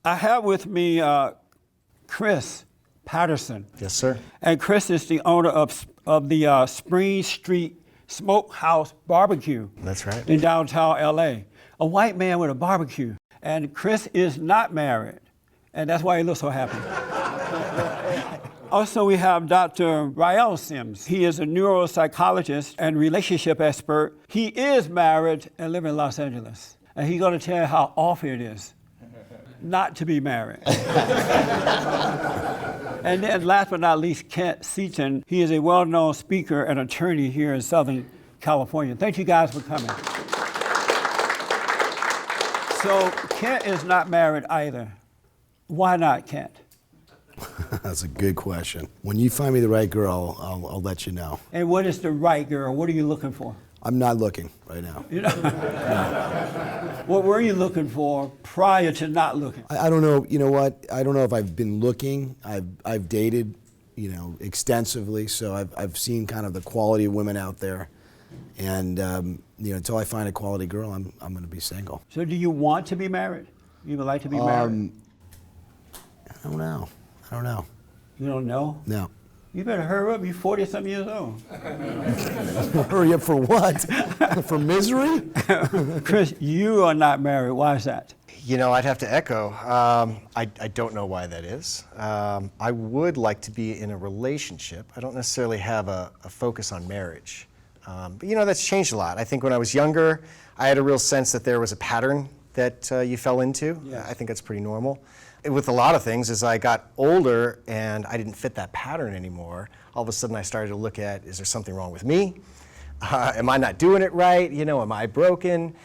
I have with me Chris Patterson. Yes, sir. And Chris is the owner of the Spring Street Smokehouse Barbecue. That's right. In downtown LA. A white man with a barbecue. And Chris is not married. And that's why he looks so happy. Also, we have Dr. Rael Sims. He is a neuropsychologist and relationship expert. He is married and lives in Los Angeles. And he's going to tell you how awful it is not to be married. And then last but not least, Kent Seaton. He is a well-known speaker and attorney here in Southern California. Thank you guys for coming. So Kent is not married either. Why not, Kent? That's a good question. When you find me the right girl, I'll let you know. And what is the right girl? What are you looking for? I'm not looking right now. You know? No. What were you looking for prior to not looking? I don't know. You know what? I don't know if I've been looking. I've dated, extensively. So I've seen kind of the quality of women out there, and until I find a quality girl, I'm going to be single. So do you want to be married? You would like to be married? I don't know. You don't know? No. You better hurry up. You're 40-something years old. Hurry up for what? For misery? Chris, you are not married. Why is that? I'd have to echo. I don't know why that is. I would like to be in a relationship. I don't necessarily have a focus on marriage. But that's changed a lot. I think when I was younger, I had a real sense that there was a pattern that you fell into. Yeah. I think that's pretty normal. With a lot of things, as I got older and I didn't fit that pattern anymore, all of a sudden I started to look at, is there something wrong with me? Am I not doing it right? Am I broken?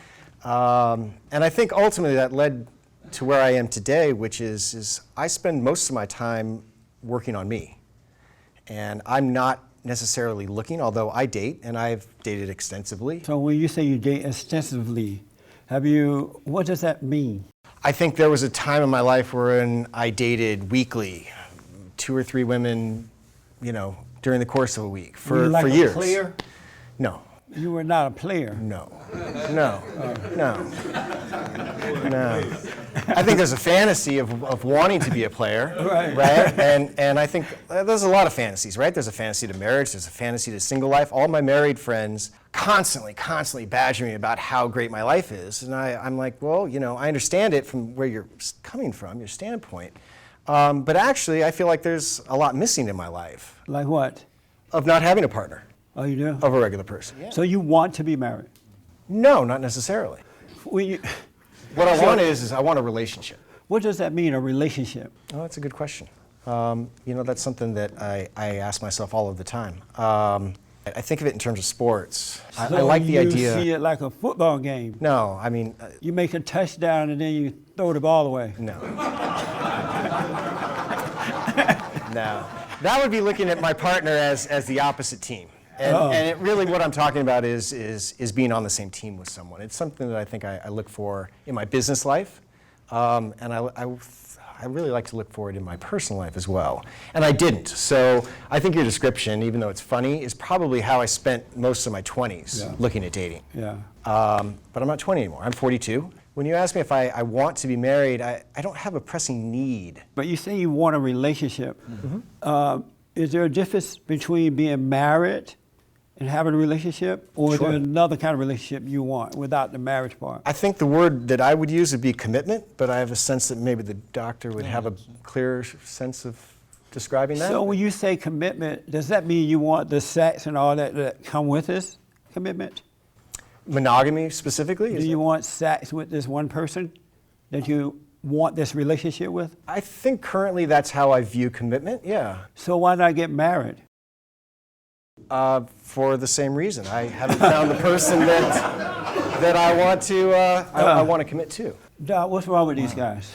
And I think ultimately that led to where I am today, which is I spend most of my time working on me. And I'm not necessarily looking, although I date, and I've dated extensively. So when you say you date extensively, what does that mean? I think there was a time in my life wherein I dated weekly, 2 or 3 women, during the course of a week for years. A player? No. You were not a player? No. I think there's a fantasy of wanting to be a player, right? And I think there's a lot of fantasies, right? There's a fantasy to marriage, there's a fantasy to single life. All my married friends constantly badger me about how great my life is. And I'm like, well, I understand it from where you're coming from, your standpoint. But actually, I feel like there's a lot missing in my life. Like what? Of not having a partner. Oh, you do? Of a regular person. Yeah. So you want to be married? No, not necessarily. What I want is I want a relationship. What does that mean, a relationship? Oh, that's a good question. That's something that I ask myself all of the time. I think of it in terms of sports. I like the idea. You see it like a football game? No, I mean... you make a touchdown and then you throw the ball away? No. No. That would be looking at my partner as the opposite team. And it really, what I'm talking about is being on the same team with someone. It's something that I think I look for in my business life, and I really like to look for it in my personal life as well. And I didn't. So I think your description, even though it's funny, is probably how I spent most of my 20s looking at dating. Yeah. But I'm not 20 anymore. I'm 42. When you ask me if I want to be married, I don't have a pressing need. But you say you want a relationship. Mm-hmm. Is there a difference between being married and having a relationship, or is there another kind of relationship you want without the marriage part? I think the word that I would use would be commitment, but I have a sense that maybe the doctor would have a clearer sense of describing that. So when you say commitment, does that mean you want the sex and all that come with this commitment? Monogamy specifically? Do you want sex with this one person that you want this relationship with? I think currently that's how I view commitment, yeah. So why not get married? For the same reason. I haven't found the person that I want to I want to commit to. Doc, what's wrong with these guys?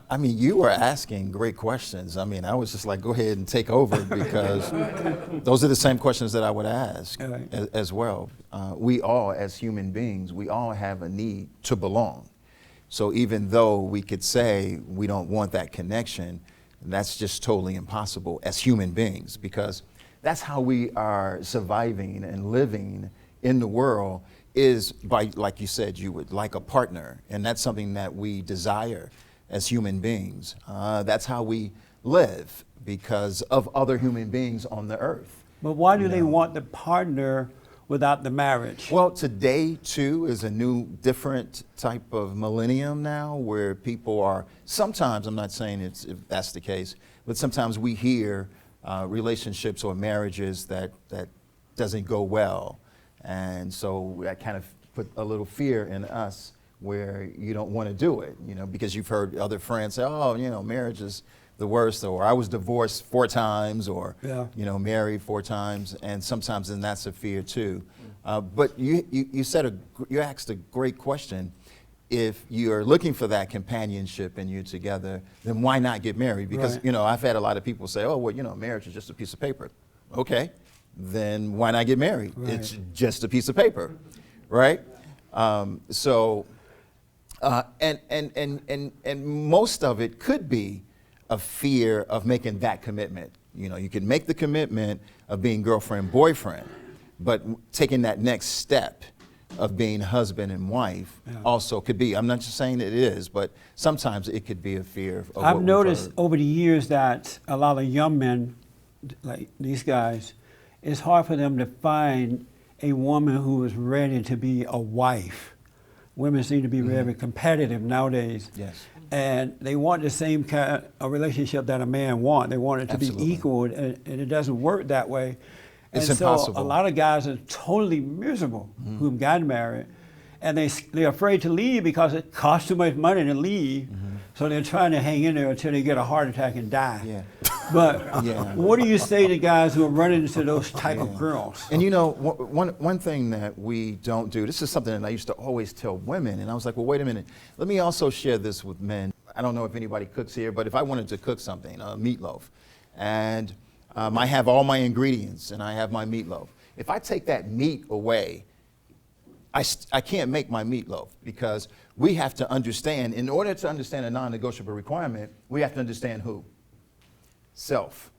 I mean, you were asking great questions. I mean, I was just like, go ahead and take over, because those are the same questions that I would ask as well. We all, as human beings, we all have a need to belong. So even though we could say we don't want that connection, that's just totally impossible as human beings, because that's how we are surviving and living in the world, is by, like you said, you would like a partner, and that's something that we desire. as human beings. That's how we live because of other human beings on the earth. But why do they want the partner without the marriage? Well, today too is a new, different type of millennium now, where people are sometimes, I'm not saying if that's the case, but sometimes we hear relationships or marriages that doesn't go well, and so that kind of put a little fear in us where you don't want to do it, because you've heard other friends say, oh, marriage is the worst, or I was divorced 4 times, or married 4 times, and sometimes then that's a fear too. But you asked a great question. If you're looking for that companionship and you're together, then why not get married? Because I've had a lot of people say, oh well, marriage is just a piece of paper. Okay, then why not get married? Right. It's just a piece of paper, right? And most of it could be a fear of making that commitment. You can make the commitment of being girlfriend, boyfriend, but taking that next step of being husband and wife also could be. I'm not just saying it is, but sometimes it could be a fear. Of I've noticed over the years that a lot of young men, like these guys, it's hard for them to find a woman who is ready to be a wife. Women seem to be very competitive nowadays. Yes. And they want the same kind of relationship that a man wants. They want it to Absolutely. be equal, and it doesn't work that way. It's and impossible. So a lot of guys are totally miserable who've gotten married, and they're afraid to leave because it costs too much money to leave. So they're trying to hang in there until they get a heart attack and die. Yeah. But what do you say to guys who are running into those type of girls? And one thing that we don't do, this is something that I used to always tell women, and I was like, well, wait a minute, let me also share this with men. I don't know if anybody cooks here, but if I wanted to cook something, meatloaf, and I have all my ingredients and I have my meatloaf. If I take that meat away, I can't make my meatloaf, because we have to understand, in order to understand a non-negotiable requirement, we have to understand who? Self.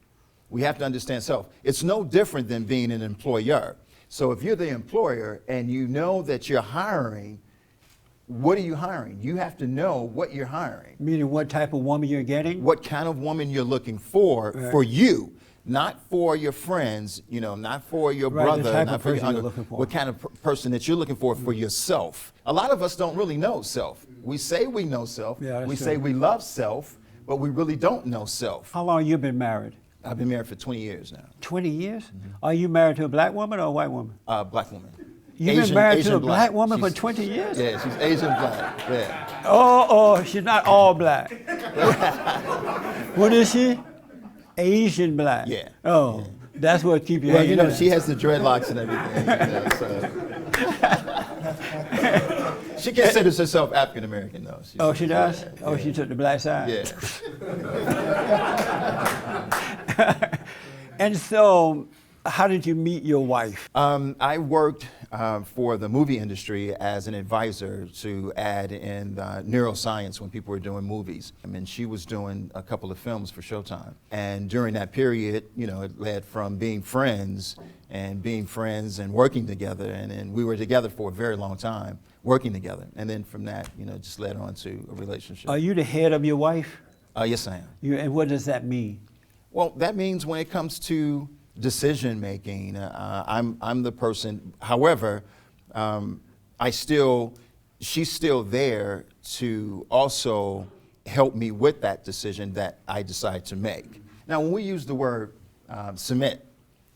We have to understand self. It's no different than being an employer. So if you're the employer and you know that you're hiring, what are you hiring? You have to know what you're hiring. Meaning what type of woman you're getting? What kind of woman you're looking for you, not for your friends, not for your brother, the type not of for your person you're uncle. looking for. What kind of person that you're looking for yourself. A lot of us don't really know self. We say we know self. Yeah, that's we true. say we love self, but we really don't know self. How long you been married? I've been married for 20 years now. 20 years? Are you married to a black woman or a white woman? Black woman. You've been married to a black. black woman for She's- 20 years? Yeah, she's Asian black. Yeah. Oh, she's not all black. What is she? Asian black. Yeah. Oh, that's what keep you Well, hanging in she has the dreadlocks and everything. So. She considers herself African American, though. Oh, she does? Oh, she took the black side? Yeah. And so, how did you meet your wife? I worked for the movie industry as an advisor to add in neuroscience when people were doing movies. I mean, she was doing a couple of films for Showtime. And during that period, it led from being friends and working together. And then we were together for a very long time, working together. And then from that, just led on to a relationship. Are you the head of your wife? Yes, I am. And what does that mean? Well, that means when it comes to decision making, I'm the person. However, she's still there to also help me with that decision that I decide to make. Now, when we use the word submit,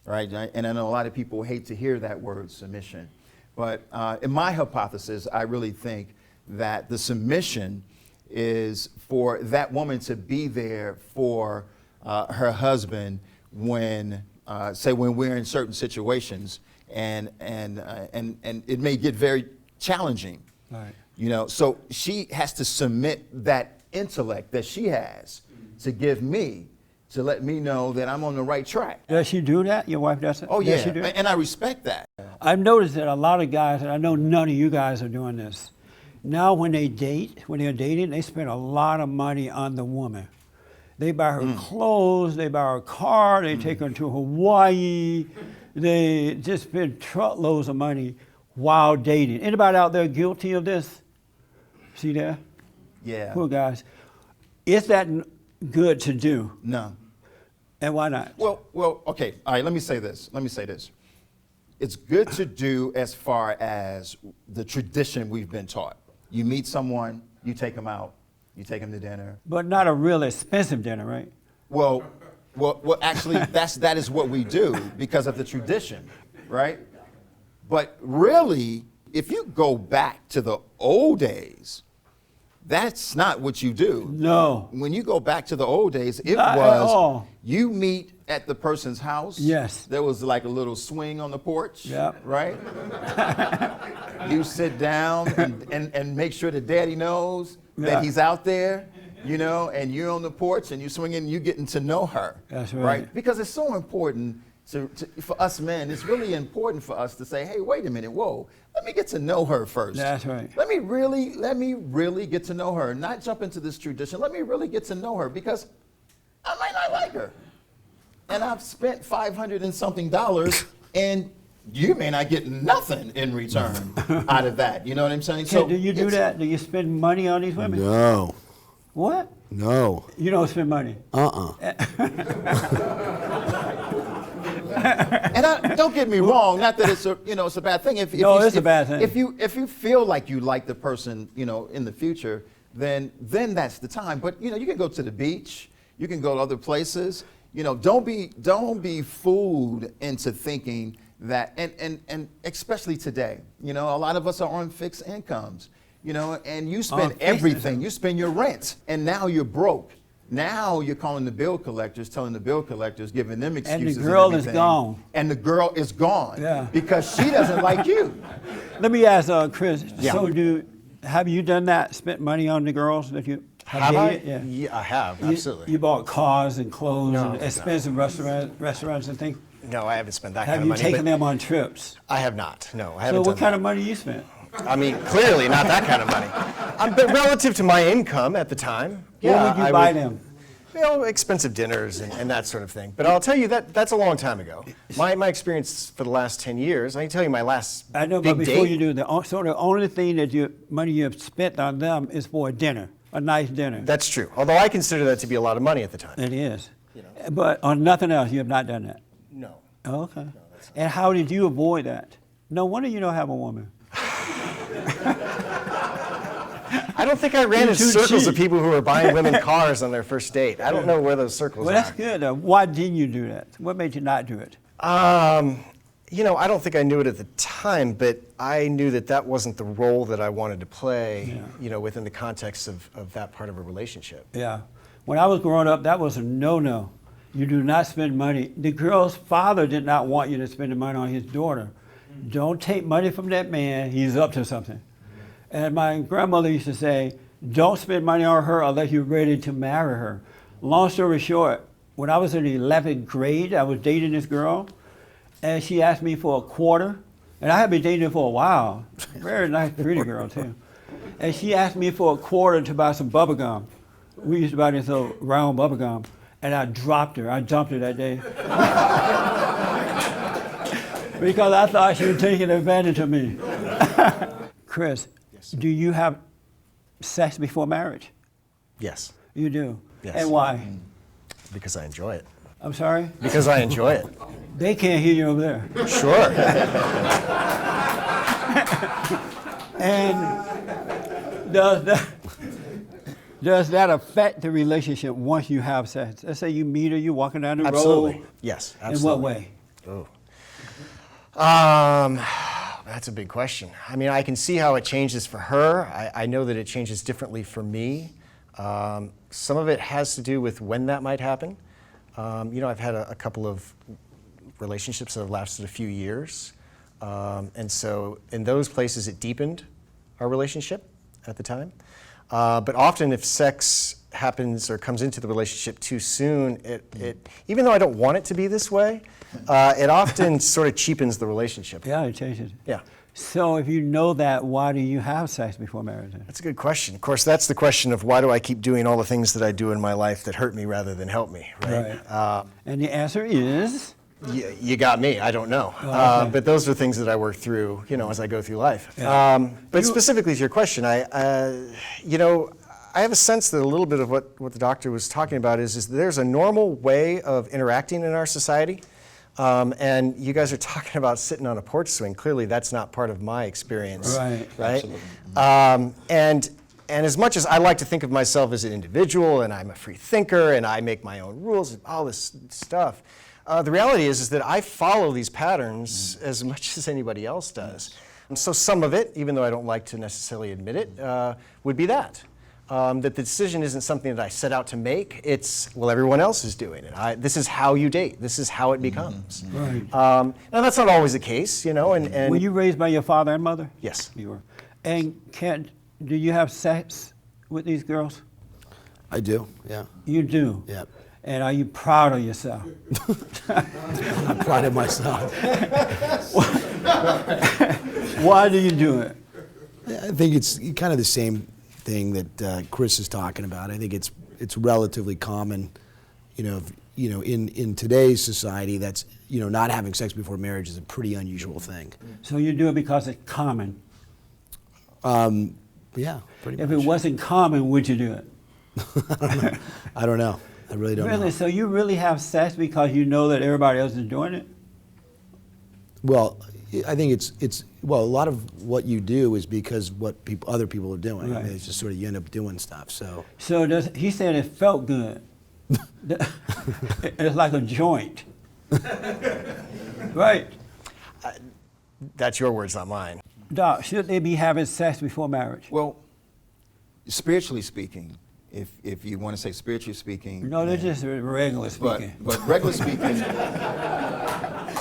right, and I know a lot of people hate to hear that word submission, but in my hypothesis, I really think that the submission is for that woman to be there for her husband when we're in certain situations, and it may get very challenging. Right. So she has to submit that intellect that she has to give me, to let me know that I'm on the right track. Does she do that? Your wife does it? Oh yeah, Does she do it? and I respect that. I've noticed that a lot of guys, and I know none of you guys are doing this, now when they're dating, they spend a lot of money on the woman. They buy her clothes, they buy her car, they take her to Hawaii, they just spend truckloads of money while dating. Anybody out there guilty of this? See there? Yeah. Poor guys. Is that good to do? No. And why not? Well, okay. All right, let me say this. It's good to do as far as the tradition we've been taught. You meet someone, you take them out, you take them to dinner. But not a real expensive dinner, right? Well, actually, that is what we do because of the tradition, right? But really, if you go back to the old days, that's not what you do. No. When you go back to the old days, it Not at was all. you meet at the person's house. Yes. There was like a little swing on the porch. Yep. Right? You sit down and make sure that daddy knows Yeah. that he's out there, you know, and you're on the porch and you're swinging and you're getting to know her. That's right. Because it's so important for us men, it's really important for us to say, hey, wait a minute, whoa, let me get to know her first. That's right. Let me really get to know her, not jump into this tradition. Let me really get to know her because I might not like her. And I've spent $500 and something and you may not get nothing in return out of that. You know what I'm saying? So do you do that? Do you spend money on these women? No. What? No. You don't spend money. And don't get me wrong, not that it's a bad thing. If it's a bad thing. If you feel like you like the person, in the future, then that's the time. But you can go to the beach, you can go to other places. Don't be fooled into thinking that, and especially today, a lot of us are on fixed incomes, and you spend everything. You spend your rent, and now you're broke. Now you're calling the bill collectors, telling the bill collectors, giving them excuses. And the girl is everything. gone. And the girl is gone. Yeah. Because she doesn't like you. Let me ask Chris. Yeah. So have you done that? Spent money on the girls that you Have I? dated? Yeah. Yeah, I have, absolutely. You bought cars and clothes No, and expensive restaurants and things. No, I haven't spent that Have kind of you money. taken but them on trips? I have not. No, I So haven't what done kind that. of money you spent? I mean, clearly not that kind of money. But relative to my income at the time, yeah, What would you I buy them? Expensive dinners and that sort of thing. But I'll tell you that's a long time ago. My experience for the last 10 years, I can tell you my last I know, big but before date. you do, the only thing that money you have spent on them is for a dinner, a nice dinner. That's true. Although I consider that to be a lot of money at the time. It is. But on nothing else, you have not done that. No. Oh, okay. And how did you avoid that? No wonder you don't have a woman. I don't think I ran in You're too circles cheap. of people who were buying women cars on their first date. I don't know where those circles Well, are. that's good. Why didn't you do that? What made you not do it? I don't think I knew it at the time, but I knew that wasn't the role that I wanted to play, within the context of that part of a relationship. Yeah. When I was growing up, that was a no-no. You do not spend money. The girl's father did not want you to spend the money on his daughter. Don't take money from that man. He's up to something. And my grandmother used to say, don't spend money on her unless you're ready to marry her. Long story short, when I was in the 11th grade, I was dating this girl, and she asked me for a quarter. And I had been dating her for a while. Very nice, pretty girl, too. And she asked me for a quarter to buy some bubble gum. We used to buy this little round bubble gum. And I dropped her. I dumped her that day. Because I thought she was taking advantage of me. Chris, do you have sex before marriage? Yes, You do? Yes. And why? because I enjoy it. I'm sorry? Because I enjoy it. They can't hear you over there. Sure. And does that affect the relationship once you have sex? Let's say you meet her, you're walking down the Absolutely. road. Yes, In absolutely. what way? That's a big question. I mean, I can see how it changes for her. I know that it changes differently for me. Some of it has to do with when that might happen. I've had a couple of relationships that have lasted a few years. And so in those places, it deepened our relationship at the time. But often if sex happens or comes into the relationship too soon, it even though I don't want it to be this way, it often sort of cheapens the relationship. Yeah, it changes. Yeah. So if you know that, why do you have sex before marriage? Then? That's a good question. Of course, that's the question of why do I keep doing all the things that I do in my life that hurt me rather than help me, right? And the answer is? You got me. I don't know. okay. But those are things that I work through, as I go through life. Yeah. But specifically to your question, I I have a sense that a little bit of what the doctor was talking about is there's a normal way of interacting in our society. And you guys are talking about sitting on a porch swing. Clearly, that's not part of my experience. Right. Absolutely. And as much as I like to think of myself as an individual, and I'm a free thinker, and I make my own rules, and all this stuff, the reality is that I follow these patterns as much as anybody else does. So some of it, even though I don't like to necessarily admit it, would be that the decision isn't something that I set out to make. It's, well, everyone else is doing it. This is how you date. This is how it becomes. Right. Now, that's not always the case, you know. And Were you raised by your father and mother? Yes. You were. And do you have sex with these girls? I do, yeah. You do? Yeah. And are you proud of yourself? I'm proud of myself. Why do you do it? I think it's kind of the same thing that Chris is talking about. I think it's relatively common, in today's society. That's not having sex before marriage is a pretty unusual thing. So you do it because it's common. Yeah, pretty If much. it wasn't common, would you do it? I don't know. I really don't Really? know. So you really have sex because you know that everybody else is doing it? Well, I think it's a lot of what you do is because what other people are doing. I Right. mean, it's just sort of you end up doing stuff. So So he said it felt good. It's like a joint. Right. that's your words, not mine. Doc, should they be having sex before marriage? Well, spiritually speaking, if you want to say spiritually speaking, No, they're just regular speaking. but regular speaking,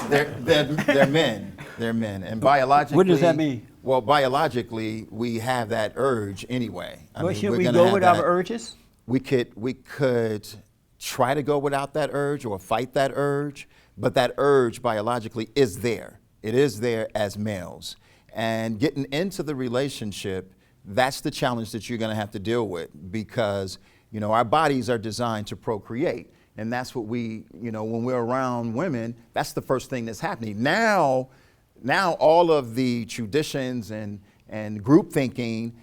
they're men. They're men, and biologically. What does that mean? Well, biologically, we have that urge anyway. But should we're we gonna go have with our that- urges? We could try to go without that urge or fight that urge, but that urge biologically is there. It is there as males. And getting into the relationship, that's the challenge that you're going to have to deal with because, our bodies are designed to procreate. And that's what when we're around women, that's the first thing that's happening. Now all of the traditions and group thinking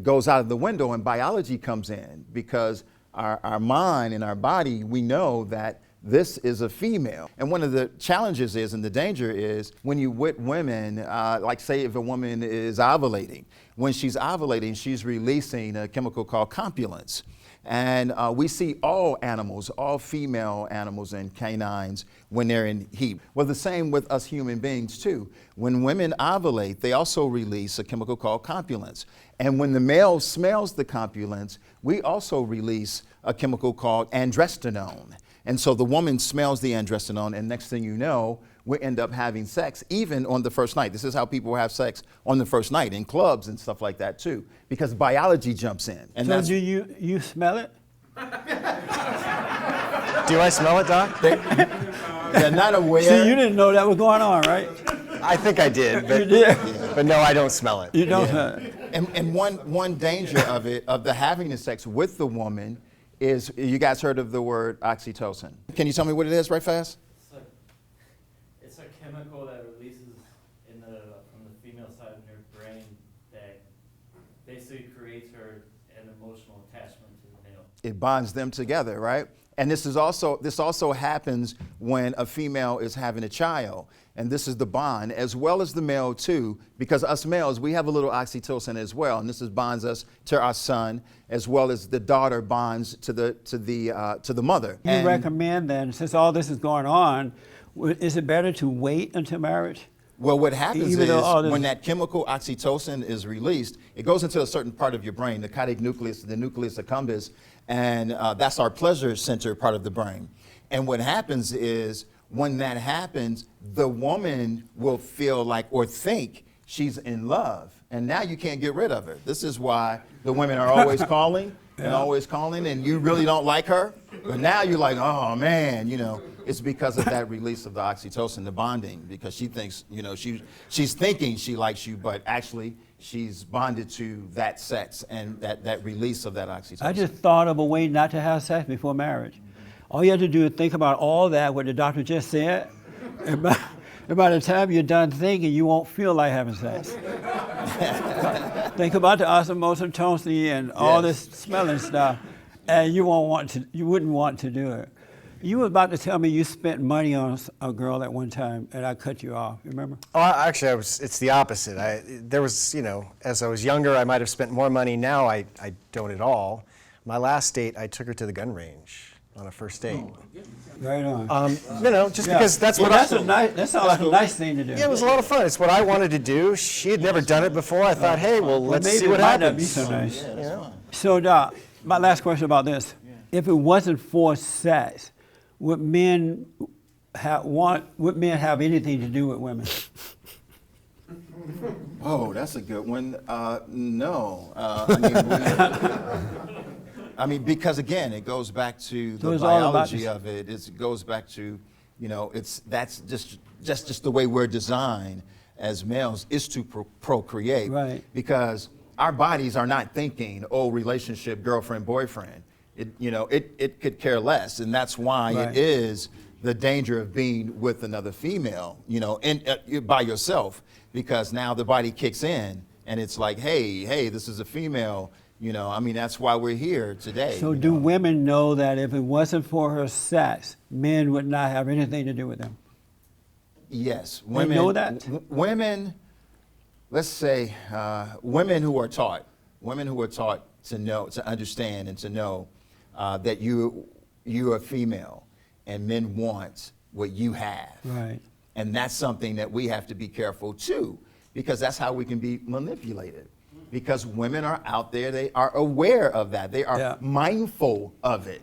goes out of the window and biology comes in because our mind and our body, we know that this is a female. And one of the challenges is, and the danger is, when you with women, like say if a woman is ovulating, when she's ovulating, she's releasing a chemical called copulence. And we see all animals, all female animals and canines when they're in heat. Well, the same with us human beings too. When women ovulate, they also release a chemical called copulence. And when the male smells the copulence, we also release a chemical called androstenone. And so the woman smells the androstenone, and next thing you know, we end up having sex, even on the first night. This is how people have sex on the first night, in clubs and stuff like that too, because biology jumps in. And So that's, do you smell it? Do I smell it, Doc? they're not aware. See, you didn't know that was going on, right? I think I did, You did. but no, I don't smell it. You don't smell it. And one danger of the having the sex with the woman is, you guys heard of the word oxytocin. Can you tell me what it is right fast? It's a chemical that releases from the female side of your brain that basically creates an emotional attachment to the male. It bonds them together, right? And this also happens when a female is having a child. And this is the bond, as well as the male too, because us males, we have a little oxytocin as well. And this bonds us to our son, as well as the daughter bonds to the mother. You recommend then, since all this is going on, is it better to wait until marriage? Well, what happens Even though all is this- when that chemical oxytocin is released, it goes into a certain part of your brain, the caudate nucleus, the nucleus accumbens, and that's our pleasure center part of the brain. And what happens is, when that happens, the woman will feel like or think she's in love. And now you can't get rid of her. This is why the women are always calling and always calling, and you really don't like her. But now you're like, oh man, it's because of that release of the oxytocin, the bonding, because she thinks, she's thinking she likes you, but actually she's bonded to that sex and that release of that oxytocin. I just thought of a way not to have sex before marriage. All you have to do is think about all that, what the doctor just said, and And by the time you're done thinking, you won't feel like having sex. Think about the osmosis and all this smelling stuff, and you wouldn't want to do it. You were about to tell me you spent money on a girl at one time, and I cut you off. Remember? Oh, actually, it's the opposite. There was, as I was younger, I might have spent more money. Now I don't at all. My last date, I took her to the gun range on a first date. Right on. Just because that's what that sounds like a nice thing to do. Yeah, it was a lot of fun. It's what I wanted to do. She had never done it before. I thought, hey, well, let's maybe see what it might happens. not be so nice. Yeah. So, Doc, my last question about this: if it wasn't for sex, would men have anything to do with women? Oh, that's a good one. No. I mean, because again, it goes back to the biology of it. It goes back to, that's just the way we're designed as males, is to procreate. Right. Because our bodies are not thinking, relationship, girlfriend, boyfriend. It could care less, and that's why Right. it is the danger of being with another female, by yourself, because now the body kicks in, and it's like, hey, this is a female. That's why we're here today. So, do women know that if it wasn't for her sex, men would not have anything to do with them? Yes, They know that? Women, let's say, women who are taught to know, to understand, and to know that you're a female, and men want what you have. Right. And that's something that we have to be careful too, because that's how we can be manipulated. Because women are out there, they are aware of that. They are mindful of it,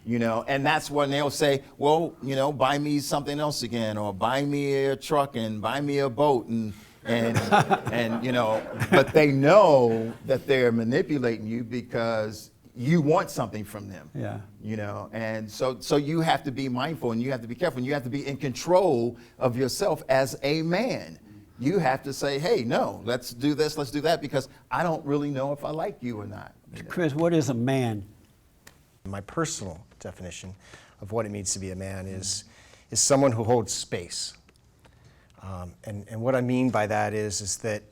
and that's when they'll say, well, buy me something else again, or buy me a truck and buy me a boat, and but they know that they're manipulating you because you want something from them. Yeah. And so you have to be mindful, and you have to be careful, and you have to be in control of yourself as a man. You have to say, hey, no, let's do this, let's do that, because I don't really know if I like you or not. Chris, what is a man? My personal definition of what it means to be a man is someone who holds space. And what I mean by that is that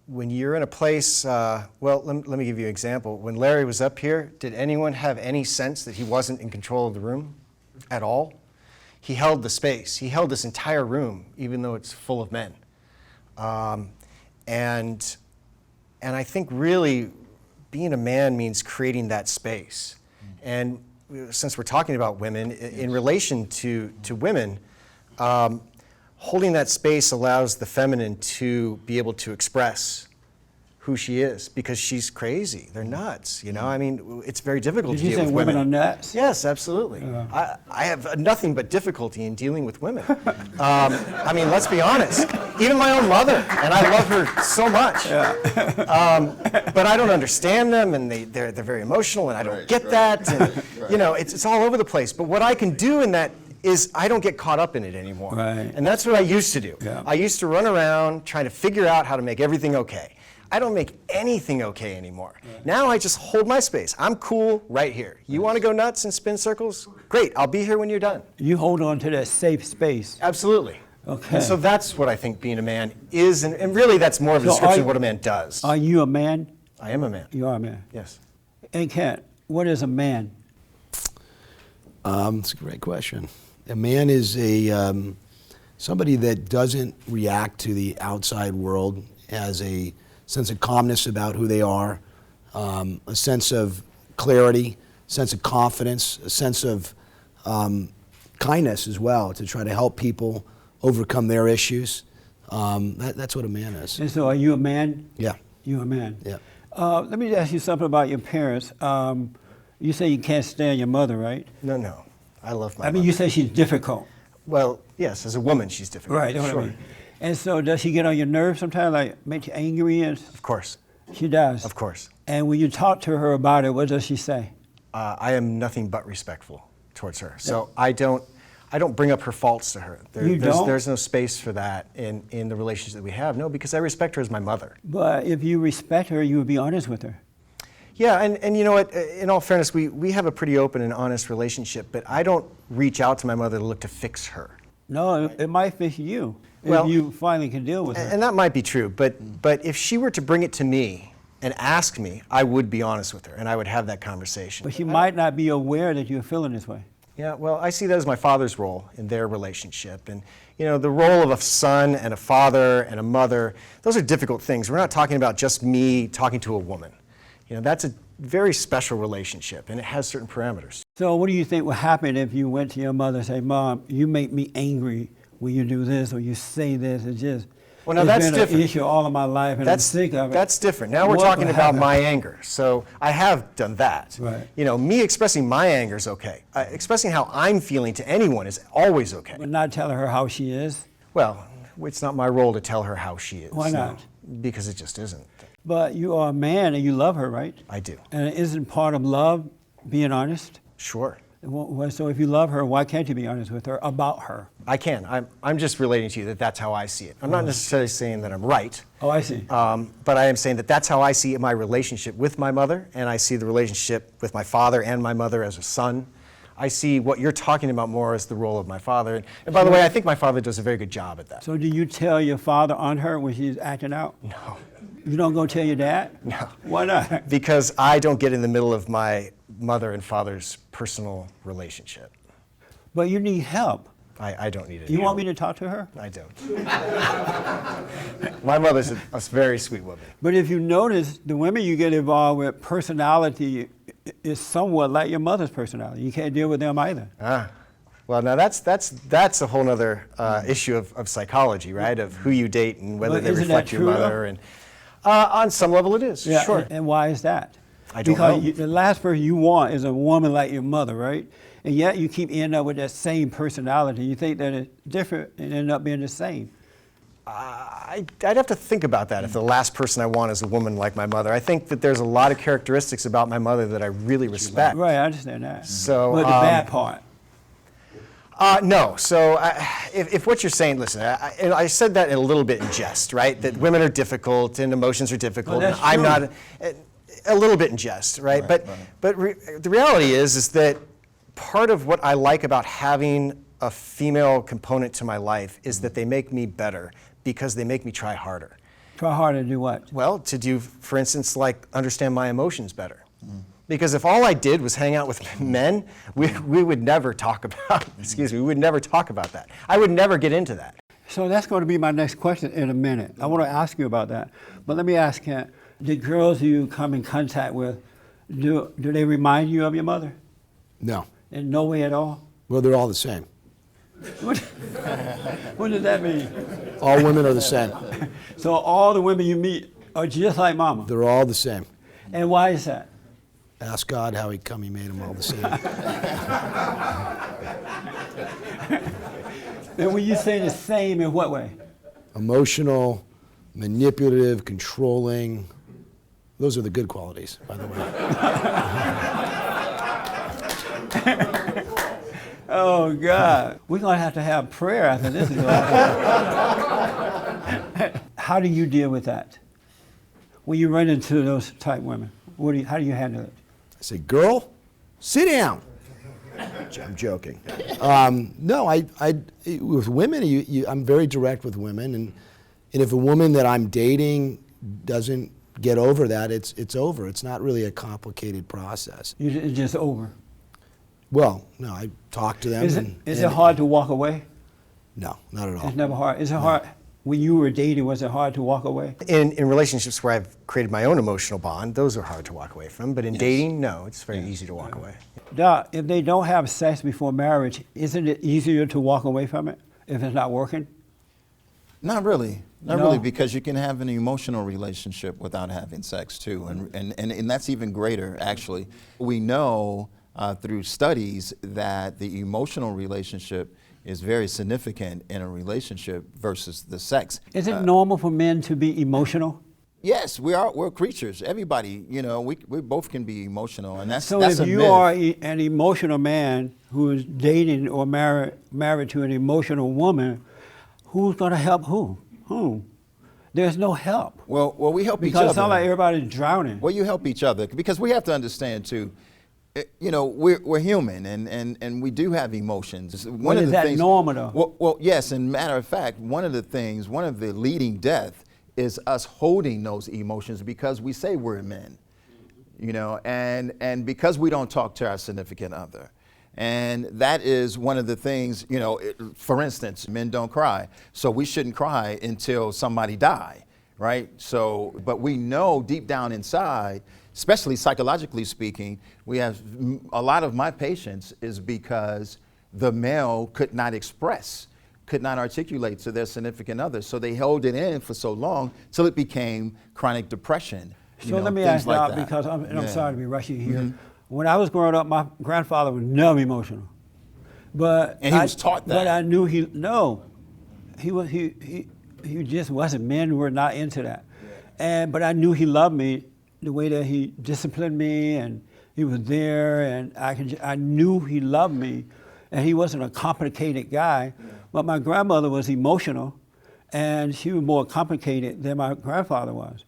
when you're in a place, let me give you an example. When Larry was up here, did anyone have any sense that he wasn't in control of the room at all? He held the space. He held this entire room, even though it's full of men. And I think really being a man means creating that space. And since we're talking about women, in relation to women, holding that space allows the feminine to be able to express who she is, because she's crazy. They're nuts, it's very difficult to deal with women. Did you say women are nuts? Yes, absolutely. I have nothing but difficulty in dealing with women. Let's be honest. Even my own mother, and I love her so much. But I don't understand them, and they're very emotional, and I don't get that. And, it's all over the place. But what I can do in that is I don't get caught up in it anymore. Right. And that's what I used to do. Yeah. I used to run around trying to figure out how to make everything okay. I don't make anything okay anymore. Right. Now I just hold my space. I'm cool right here. You want to go nuts and spin circles? Great, I'll be here when you're done. You hold on to that safe space. Absolutely. Okay. And so that's what I think being a man is, and really that's more of a description of what a man does. Are you a man? I am a man. You are a man. Yes. And Kat, what is a man? That's a great question. A man is somebody that doesn't react to the outside world, has a sense of calmness about who they are, a sense of clarity, sense of confidence, a sense of kindness as well, to try to help people overcome their issues. That's what a man is. And so are you a man? Yeah. You're a man? Yeah. Let me ask you something about your parents. You say you can't stand your mother, right? No. I love my I mean, mother. you say she's difficult. Well, yes, as a woman, she's difficult. Right, that's what I mean. And so does she get on your nerves sometimes, like make you angry? Of course. She does? Of course. And when you talk to her about it, what does she say? I am nothing but respectful towards her. So I don't bring up her faults to her. There's no space for that in the relationship that we have. No, because I respect her as my mother. But if you respect her, you would be honest with her. Yeah, and you know what, in all fairness, we have a pretty open and honest relationship, but I don't reach out to my mother to look to fix her. No, it might fix you. if you finally can deal with it. And that might be true, but if she were to bring it to me and ask me, I would be honest with her, and I would have that conversation. But she might not be aware that you're feeling this way. Yeah, well, I see that as my father's role in their relationship. And, you know, the role of a son and a father and a mother, those are difficult things. We're not talking about just me talking to a woman. You know, that's a very special relationship, and it has certain parameters. So what do you think would happen if you went to your mother and say, Mom, you make me angry when you do this or you say this? It's just, Well, now it's that's been different. an issue all of my life, and I'm sick of it. That's different. Now we're What talking would about happen? my anger. So I have done that. Right. You know, me expressing my anger is okay. Expressing how I'm feeling to anyone is always okay. But not telling her how she is. Well, it's not my role to tell her how she is. Why not? Because it just isn't. But you are a man and you love her, right? I do. And isn't part of love being honest? Sure. So if you love her, why can't you be honest with her about her? I can. I'm just relating to you that that's how I see it. I'm not necessarily saying that I'm right. Oh, I see. But I am saying that that's how I see my relationship with my mother, and I see the relationship with my father and my mother as a son. I see what you're talking about more as the role of my father. And by the way, I think my father does a very good job at that. So do you tell your father on her when she's acting out? No. You don't go tell your dad? No. Why not? Because I don't get in the middle of my mother and father's personal relationship. But you need help. I don't need it. You want me to talk to her? I don't. My mother's a very sweet woman. But if you notice, the women you get involved with, personality is somewhat like your mother's personality. You can't deal with them either. Well, now that's a whole other issue of psychology, right? Of who you date and whether But they isn't reflect that your true, mother. though? And on some level, it is. Yeah, Sure. and why is that? I don't because know. The last person you want is a woman like your mother, right? And yet you keep ending up with that same personality. You think that it's different and end up being the same. I'd have to think about that if the last person I want is a woman like my mother. I think that there's a lot of characteristics about my mother that I really respect. Right, I understand that. So, But the bad part. No. So if what you're saying, listen, and I said that a little bit in jest, right? That women are difficult and emotions are difficult. Well, that's and I'm true. not a little bit in jest, right? But the reality is that part of what I like about having a female component to my life is that they make me better because they make me try harder. Try harder to do what? Well, to do, for instance, like understand my emotions better. Because if all I did was hang out with men, we would never talk about, we would never talk about that. I would never get into that. So that's going to be my next question in a minute. I want to ask you about that. But let me ask you, the girls you come in contact with, do they remind you of your mother? No. In no way at all? Well, they're all the same. What does that mean? All women are the same. So all the women you meet are just like mama? They're all the same. And why is that? Ask God how he made them all the same. And when you say the same, in what way? Emotional, manipulative, controlling. Those are the good qualities, by the way. Oh, God. We're going to have prayer after this is over. How do you deal with that? When you run into those type women, how do you handle it? I say, girl, sit down. I'm joking. No, with women, I'm very direct with women, and if a woman that I'm dating doesn't get over that, it's over. It's not really a complicated process. It's just over. Well, no, I talk to them. Is it hard to walk away? No, not at all. It's never hard. Is it hard? When you were dating, was it hard to walk away? In relationships where I've created my own emotional bond, those are hard to walk away from. But in dating, no, it's very easy to walk away. Doc, if they don't have sex before marriage, isn't it easier to walk away from it if it's not working? Not really. Not No. really, because you can have an emotional relationship without having sex too, and that's even greater, actually. We know through studies that the emotional relationship is very significant in a relationship versus the sex. Is it normal for men to be emotional? Yes, we're creatures. Everybody, we both can be emotional, and that's So that's if a you myth. are an emotional man who is dating or married to an emotional woman, who's going to help who? Who? There's no help. Well, we help each Because other. it sounds like everybody's drowning. Well, you help each other because we have to understand too. You know, we're human, and we do have emotions. When is that normal, though? Well, yes, and matter of fact, one of the leading death is us holding those emotions because we say we're men, you know, and because we don't talk to our significant other. And that is one of the things, you know, for instance, men don't cry. So we shouldn't cry until somebody die, right? So, but we know deep down inside, especially psychologically speaking, we have a lot of my patients is because the male could not express, could not articulate to their significant other. So they held it in for so long till it became chronic depression. So let me ask you out, because I'm sorry to be rushing here. Mm-hmm. When I was growing up, my grandfather was never emotional, and he was taught that. But I knew he just wasn't. Men were not into that, but I knew he loved me the way that he disciplined me, and he was there, and I knew he loved me, and he wasn't a complicated guy. Yeah. But my grandmother was emotional, and she was more complicated than my grandfather was,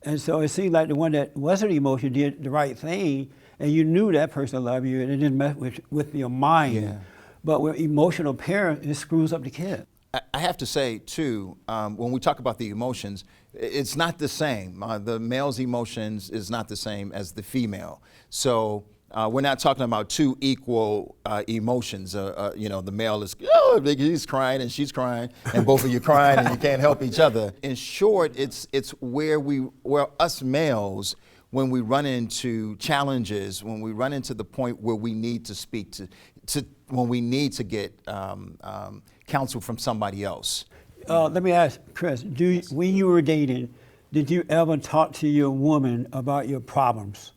and so it seemed like the one that wasn't emotional did the right thing. And you knew that person loved you, and it didn't mess with your mind. Yeah. But with emotional parents, it screws up the kid. I have to say, too, when we talk about the emotions, it's not the same. The male's emotions is not the same as the female. So we're not talking about two equal emotions. You know, the male is, he's crying and she's crying, and both of you crying and you can't help each other. In short, it's where us males, when we run into challenges, when we run into the point where we need to speak when we need to get counsel from somebody else. Let me ask, Chris, when you were dating, did you ever talk to your woman about your problems?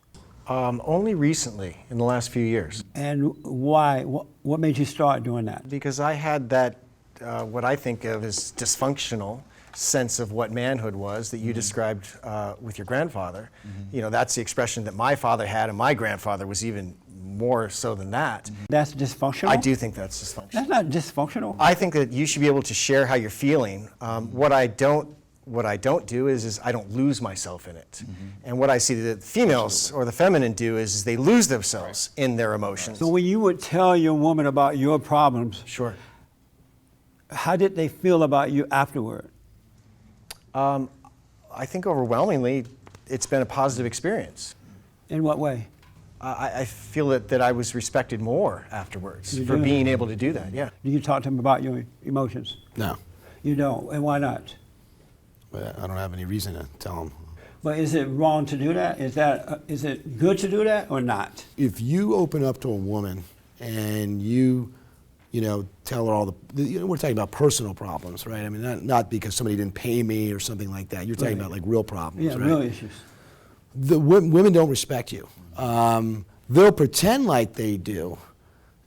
Only recently, in the last few years. And why? What made you start doing that? Because I had that, what I think of as dysfunctional sense of what manhood was that you described with your grandfather. Mm-hmm. You know, that's the expression that my father had, and my grandfather was even more so than that. Mm-hmm. That's dysfunctional? I do think that's dysfunctional. That's not dysfunctional. I think that you should be able to share how you're feeling. What I don't do is I don't lose myself in it. Mm-hmm. And what I see the females or the feminine do is they lose themselves in their emotions. So when you would tell your woman about your problems, sure, how did they feel about you afterward? I think overwhelmingly, it's been a positive experience. In what way? I feel that I was respected more afterwards for being able to do that, yeah. Do you talk to them about your emotions? No. You don't, and why not? Well, I don't have any reason to tell them. But is it wrong to do that? Is it good to do that or not? If you open up to a woman and you tell her all we're talking about personal problems, right? I mean, not because somebody didn't pay me or something like that. You're talking about like real problems, right? Real issues. The women don't respect you. They'll pretend like they do,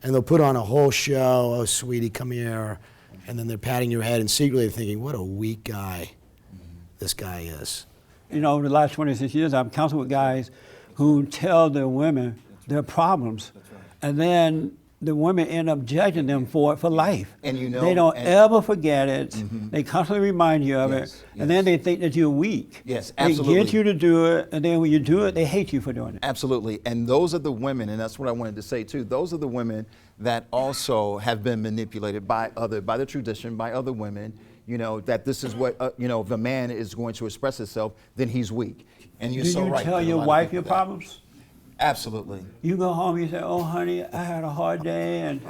and they'll put on a whole show. Oh, sweetie, come here, and then they're patting your head, and secretly they're thinking, what a weak guy this guy is. You know, over the last 26 years, I've counseled with guys who tell their women their problems, and then the women end up judging them for it for life. And they don't ever forget it. Mm-hmm. They constantly remind you of it, and then they think that you're weak. Yes, absolutely. They get you to do it, and then when you do it, they hate you for doing it. Absolutely, and those are the women, and that's what I wanted to say too. Those are the women that also have been manipulated by the tradition, by other women. You know, that this is what if a man is going to express himself, then he's weak. And you're so right. Do you tell your wife your problems? Absolutely. You go home, you say, oh, honey, I had a hard day. And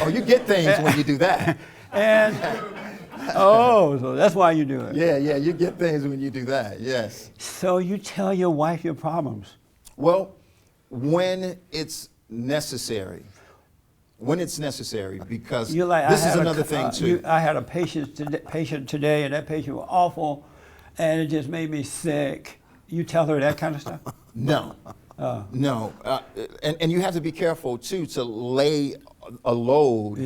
or you get things when you do that. So that's why you do it. Yeah, you get things when you do that, yes. So you tell your wife your problems? Well, when it's necessary. When it's necessary, because this is another thing too. I had a patient today, and that patient was awful, and it just made me sick. You tell her that kind of stuff? No, no, and you have to be careful too to lay a load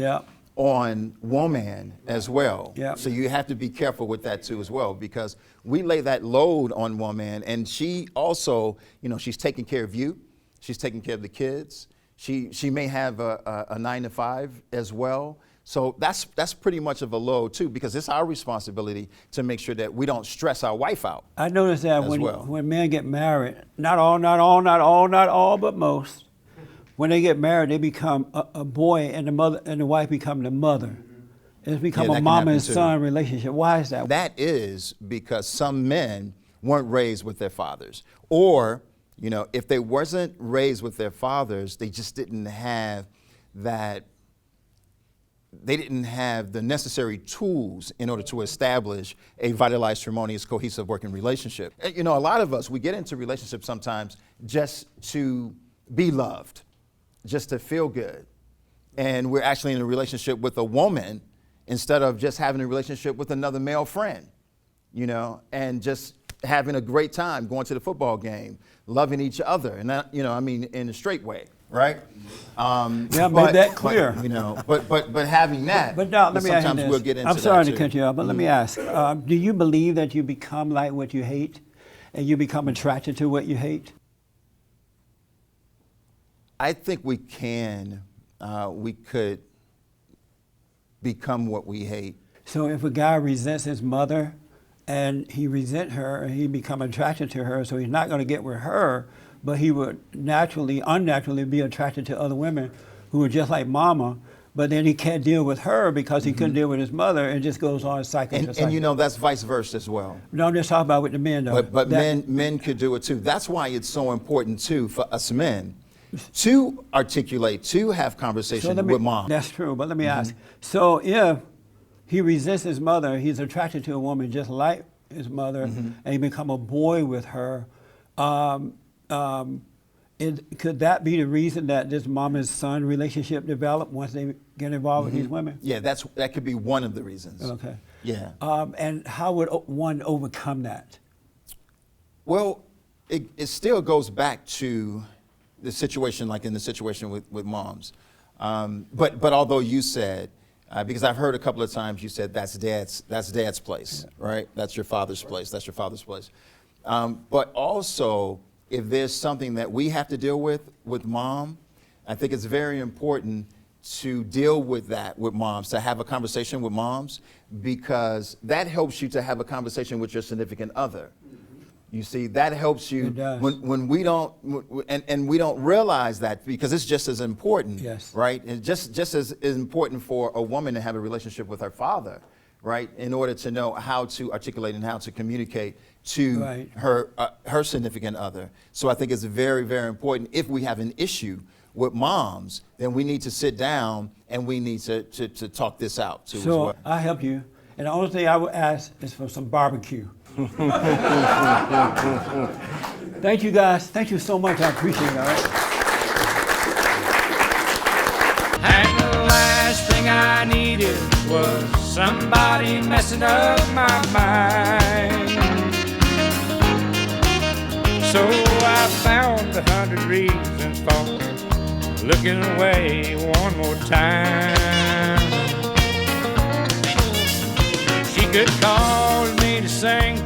on woman as well. Yeah. So you have to be careful with that too as well, because we lay that load on woman, and she also, she's taking care of you, she's taking care of the kids. She may have a 9 to 5 as well. So that's pretty much of a load too, because it's our responsibility to make sure that we don't stress our wife out. I noticed that as when well. when men get married, not all, but most, when they get married, they become a boy, and the wife become the mother. It's become Yeah, that a can mama happen and too. son relationship. Why is that? That is because some men weren't raised with their fathers, or if they wasn't raised with their fathers, they just didn't have that. They didn't have the necessary tools in order to establish a vitalized, harmonious, cohesive working relationship. And, a lot of us, we get into relationships sometimes just to be loved, just to feel good. And we're actually in a relationship with a woman instead of just having a relationship with another male friend, and just having a great time going to the football game, loving each other. And that, in a straight way. Right. Yeah, made that clear. But having that. But now, let me ask you sometimes this. we'll get into I'm sorry that to too. cut you off, but let me ask: do you believe that you become like what you hate, and you become attracted to what you hate? I think we could become what we hate. So if a guy resents his mother, and he resent her, and he become attracted to her, so he's not going to get with her, but he would unnaturally be attracted to other women who are just like mama, but then he can't deal with her because he couldn't deal with his mother, and just goes on cycle to cycle. And that's vice versa as well. No, I'm just talking about with the men though. But men could do it too. That's why it's so important too for us men to articulate, to have conversations with mom. That's true, but let me ask. So if he resists his mother, he's attracted to a woman just like his mother, and he become a boy with her, could that be the reason that this mom and son relationship develop once they get involved with these women? Yeah, that could be one of the reasons. Okay. Yeah. And how would one overcome that? Well, it still goes back to the situation, like in the situation with moms. But although you said, because I've heard a couple of times you said that's dad's place, right? That's your father's place. That's your father's place. But also, if there's something that we have to deal with mom, I think it's very important to deal with that with moms, to have a conversation with moms, because that helps you to have a conversation with your significant other. You see, that helps you when we don't, and we don't realize that, because it's just as important, Yes. right? And just as important for a woman to have a relationship with her father, right? In order to know how to articulate and how to communicate to her significant other. So I think it's very, very important. If we have an issue with moms, then we need to sit down and we need to talk this out too. So as well. I'll help you. And the only thing I would ask is for some barbecue. Thank you guys. Thank you so much. I appreciate it. All right. And the last thing I needed was somebody messing up my mind. So I found 100 reasons for looking away one more time. She could cause me to sing